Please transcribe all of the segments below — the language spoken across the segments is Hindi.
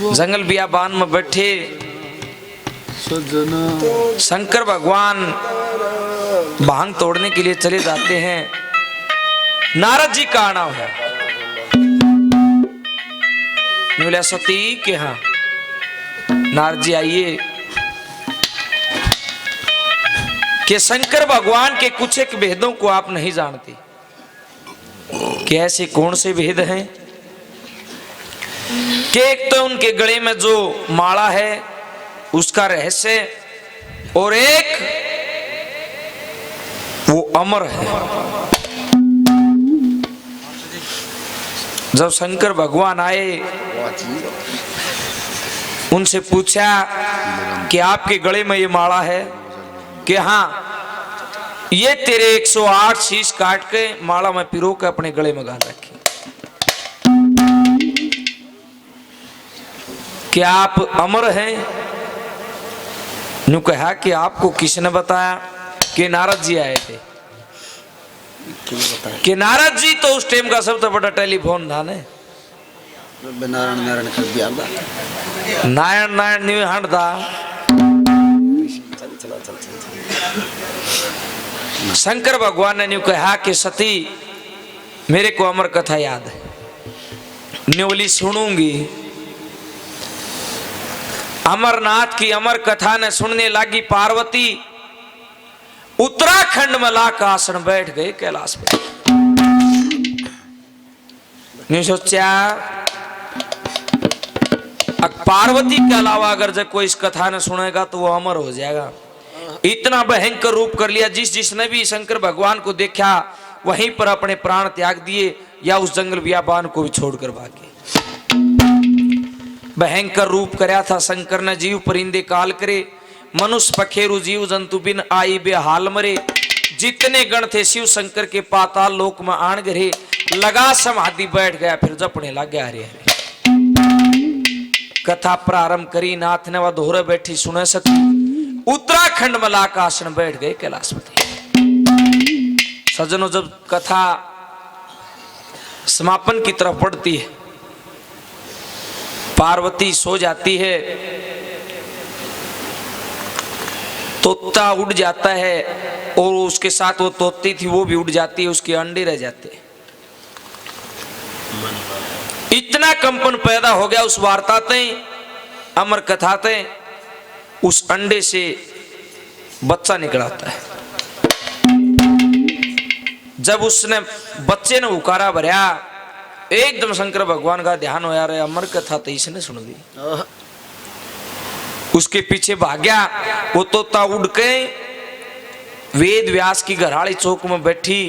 जंगल बियाबान में बैठे शंकर भगवान भांग तोड़ने के लिए चले जाते हैं। नारद जी का आना है। बोला सती के हाँ नारद जी आइए कि शंकर भगवान के कुछ एक भेदों को आप नहीं जानते। कि ऐसे कौन से भेद हैं कि एक तो उनके गले में जो माला है उसका रहस्य और एक वो अमर है। जब शंकर भगवान आए उनसे पूछा कि आपके गले में ये माला है कि हाँ ये तेरे 108 शीश काट के माला में पिरो के अपने गले में गाल रखी। क्या आप अमर हैं? नु कहा कि आपको किसने बताया? कि नारद जी आए थे। कि नारद जी तो उस टाइम का सबसे बड़ा टेलीफोन था ने नारायण नारायण न्यू हंड था। शंकर भगवान ने न्यू कहा कि सती मेरे को अमर कथा याद है, न्योली सुनूंगी। अमरनाथ की अमर कथा ने सुनने लगी पार्वती। उत्तराखंड में लाकर आसन बैठ गए कैलाश पे। नहीं सोचा पार्वती के अलावा अगर जब कोई इस कथा ने सुनेगा तो वो अमर हो जाएगा। इतना भयंकर रूप कर लिया। जिसने भी शंकर भगवान को देखा वहीं पर अपने प्राण त्याग दिए या उस जंगल बियाबान को भी छोड़कर भागे। भयंकर रूप करया था शंकर ने। जीव परिंदे काल करे, मनुष्य पखेरु जीव जंतु बिन आई बेहाल मरे। जितने गण थे शिव शंकर के पाताल लोक में आन गरे। लगा समाधि बैठ गया फिर जपने लग गया हरे हरे। कथा प्रारंभ करी नाथ ने वह दोहरे बैठी सुने सती। उत्तराखंड में लाकर आसन बैठ गए कैलाशपति। सज्जनों जब कथा समापन की तरफ बढ़ती है पार्वती सो जाती है, तोता उड़ जाता है और उसके साथ वो तोती थी वो भी उड़ जाती है, उसके अंडे रह जाते हैं। इतना कंपन पैदा हो गया उस वार्ता ते अमर कथा ते। उस अंडे से बच्चा निकल आता है। जब उसने बच्चे ने उकारा भरया एकदम शंकर भगवान का ध्यान हो रहा है। अमर कथा तो इसने सुन दी। उसके पीछे भाग्या। वो तोता उड़ के वेद व्यास की घराड़ी चौक में बैठी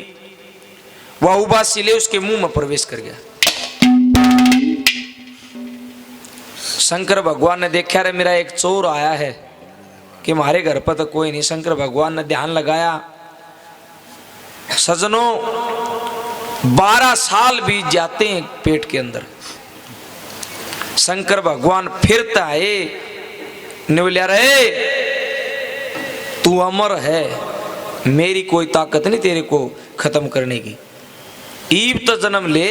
वह उबा सिले उसके मुंह में प्रवेश कर गया। शंकर भगवान ने देखा रे मेरा एक चोर आया है कि हमारे घर पर तो कोई नहीं। शंकर भगवान ने ध्यान लगाया। सजनों 12 साल बीत जाते हैं पेट के अंदर। शंकर भगवान फिरता है निवलिया रे तू अमर है, मेरी कोई ताकत नहीं तेरे को खत्म करने की। ईब तो जन्म ले।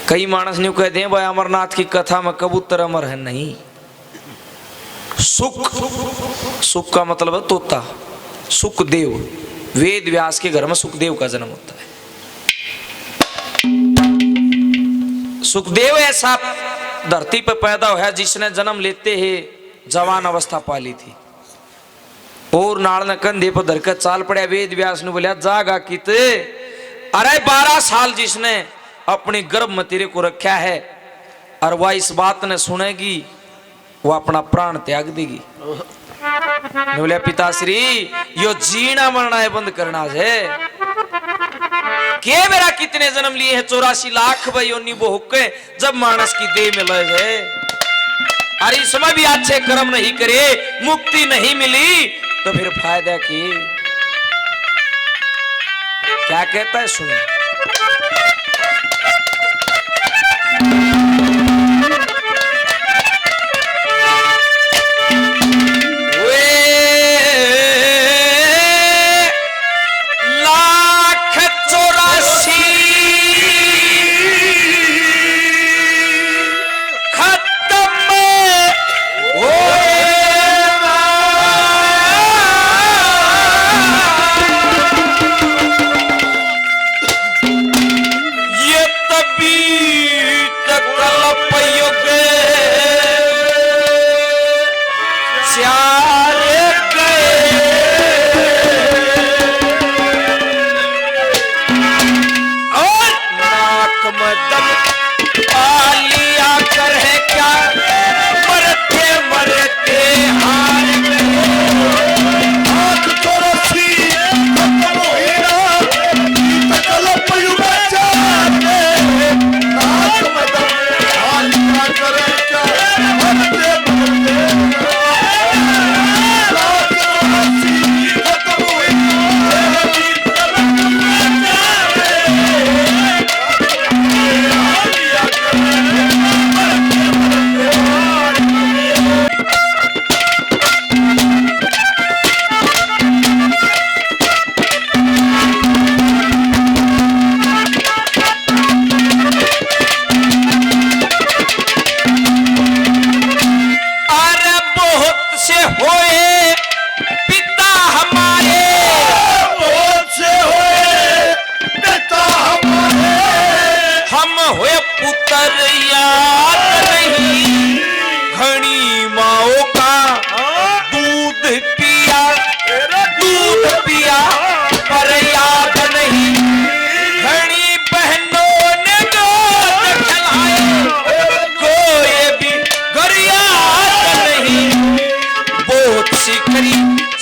कई मानस ने कहते हैं भाई अमरनाथ की कथा में कबूतर अमर है। नहीं, सुख सुख का मतलब है तोता। सुखदेव वेद व्यास के घर में सुखदेव का जन्म होता है। सुखदेव ऐसा धरती पर पैदा हुआ जिसने जन्म लेते ही जवान अवस्था पाली थी और नाल ने कंधे पर धरकर चाल पड़ा। वेद व्यास ने बोलिया जागा कित। अरे 12 साल जिसने अपनी गर्भ में तेरे को रखा है और वह इस बात ने सुनेगी वो अपना प्राण त्याग देगी। बोलिया पिताश्री यो जीना मरना है बंद करना है। के मेरा कितने जन्म लिए हैं 84 लाख भाई वो हुक्के जब मानस की देह में लय है। अरे इसमें भी अच्छे कर्म नहीं करे मुक्ति नहीं मिली तो फिर फायदा की क्या कहता है सुनिए।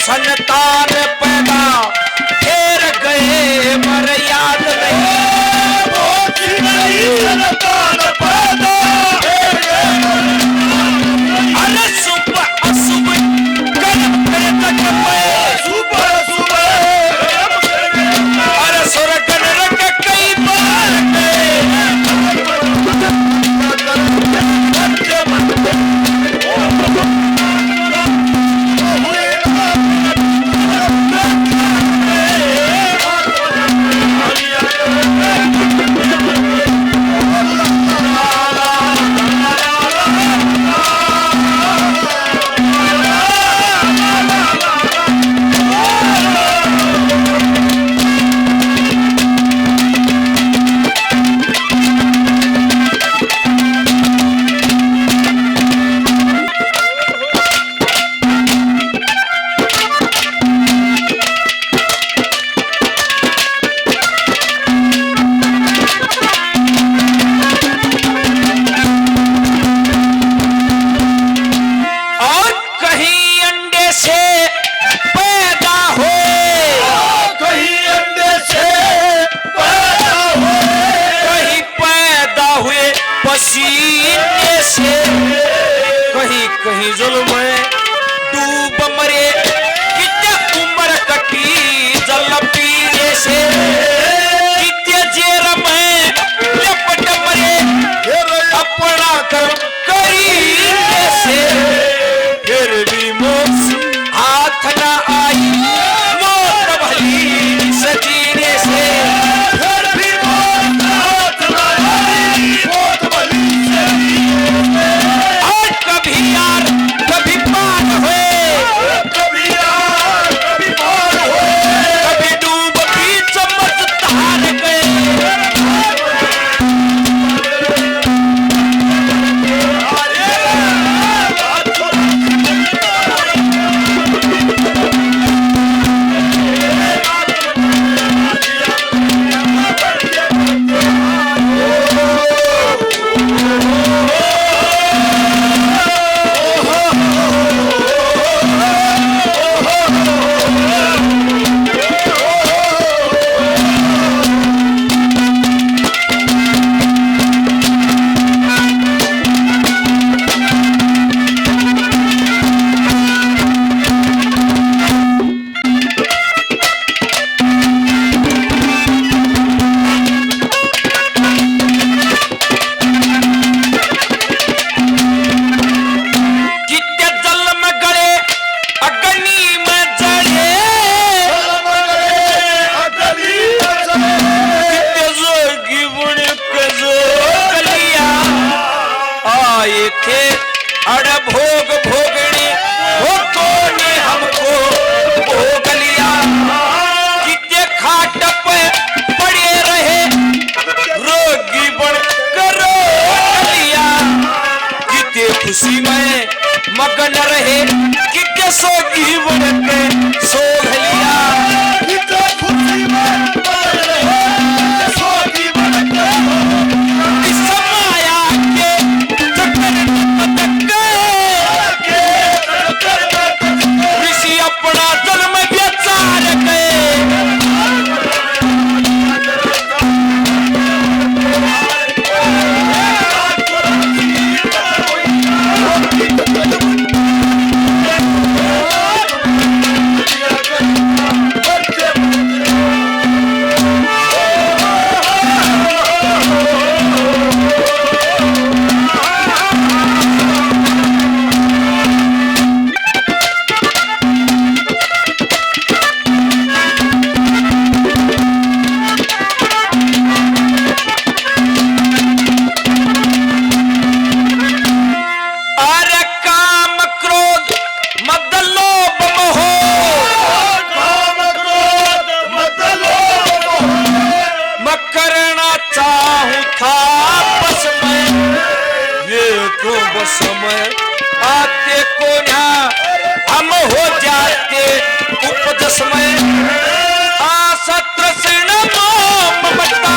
संतान पैदा फेर गए मर याद नहीं। संतान पैदा अरे सुबह अशुभ कर्म करे तक सुबह सुबह अरे स्वर्ग नरक कई बार पसीने से कहीं कहीं जुल्म डूब मरे कितने उम्र कटी जल पीने से कितने जेर में लपट मरे अपना कर्म करीने से फिर भी मोक्ष हाथ न आई मौत भली सजीने से फिर भी मोक्ष हाथ न आई मौत और कभी यार कभी पार हुए कभी यार कभी पार हुए कभी डूब बीच मझधार गए थे अड़ भोग भोगने भोगों ने हमको भोग लिया कितने खाट पे पड़े रहे रोगी बन करो लिया कितने खुशी में मगन रहे कितने सोगी बन के सोग लिया कितने खुशी में मगन रहे सोगी बन के ऋषि अपना जन्म बेचार गए समय आते को ना हम हो जाते उपजस में आसत्र से न ममता